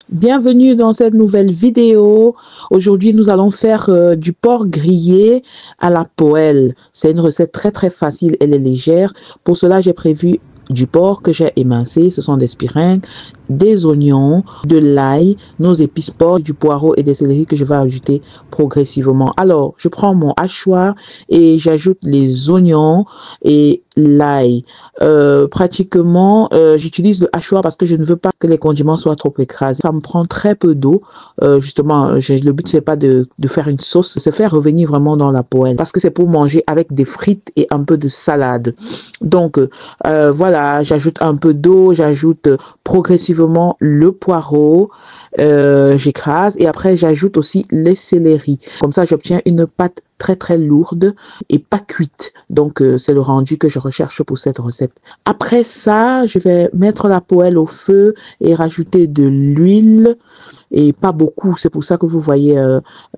Bienvenue dans cette nouvelle vidéo. Aujourd'hui, nous allons faire du porc grillé à la poêle. C'est une recette très facile, elle est légère. Pour cela, j'ai prévu du porc que j'ai émincé, ce sont des spiringues, des oignons, de l'ail, nos épices porc, du poireau et des céleris que je vais ajouter progressivement. Alors, je prends mon hachoir et j'ajoute les oignons et l'ail. Pratiquement, j'utilise le hachoir parce que je ne veux pas que les condiments soient trop écrasés. Ça me prend très peu d'eau. Justement, le but, c'est pas de faire une sauce, c'est faire revenir vraiment dans la poêle parce que c'est pour manger avec des frites et un peu de salade. Donc, voilà, j'ajoute un peu d'eau, j'ajoute progressivement le poireau, j'écrase et après, j'ajoute aussi les céleris. Comme ça, j'obtiens une pâte très lourde et pas cuite. Donc, c'est le rendu que je recherche pour cette recette. Après ça, je vais mettre la poêle au feu et rajouter de l'huile et pas beaucoup. C'est pour ça que vous voyez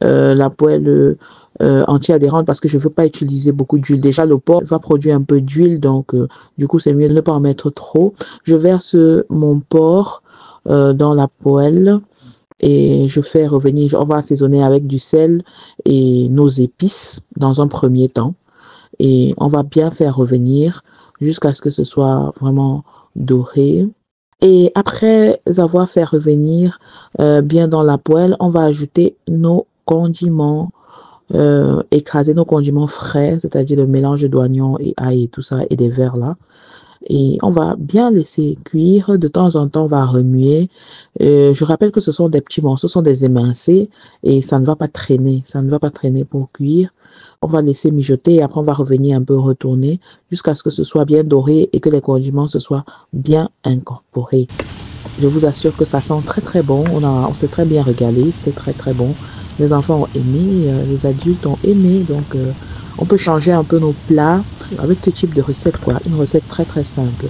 la poêle anti-adhérente parce que je ne veux pas utiliser beaucoup d'huile. Déjà, le porc va produire un peu d'huile, donc du coup, c'est mieux de ne pas en mettre trop. Je verse mon porc dans la poêle et je fais revenir, on va assaisonner avec du sel et nos épices dans un premier temps. Et on va bien faire revenir jusqu'à ce que ce soit vraiment doré. Et après avoir fait revenir bien dans la poêle, on va ajouter nos condiments, écraser nos condiments frais, c'est-à-dire le mélange d'oignons et ail et tout ça et des verres là. Et on va bien laisser cuire. De temps en temps, on va remuer. Je rappelle que ce sont des petits morceaux, ce sont des émincés et ça ne va pas traîner. Ça ne va pas traîner pour cuire. On va laisser mijoter et après on va revenir un peu retourner jusqu'à ce que ce soit bien doré et que les condiments se soient bien incorporés. Je vous assure que ça sent très bon. On s'est très bien régalé. C'était très bon. Les enfants ont aimé, les adultes ont aimé. Donc, on peut changer un peu nos plats avec ce type de recette, quoi. Une recette très simple.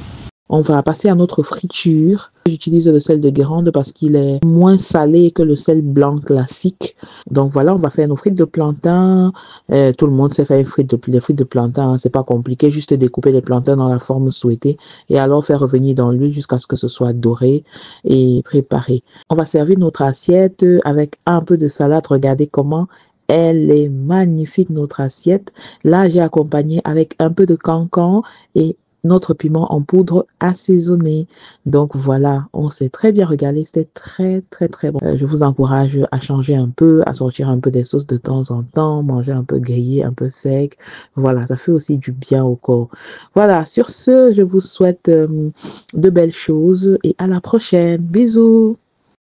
On va passer à notre friture. J'utilise le sel de Guérande parce qu'il est moins salé que le sel blanc classique. Donc voilà, on va faire nos frites de plantain. Tout le monde sait faire les frites de plantain. Hein. C'est pas compliqué, juste découper les plantains dans la forme souhaitée et alors faire revenir dans l'huile jusqu'à ce que ce soit doré et préparé. On va servir notre assiette avec un peu de salade. Regardez comment elle est magnifique, notre assiette. Là, j'ai accompagné avec un peu de cancan et notre piment en poudre assaisonné. Donc voilà, on s'est très bien régalé. C'était très bon. Je vous encourage à changer un peu, à sortir un peu des sauces de temps en temps, manger un peu grillé, un peu sec. Voilà, ça fait aussi du bien au corps. Voilà, sur ce, je vous souhaite de belles choses et à la prochaine. Bisous!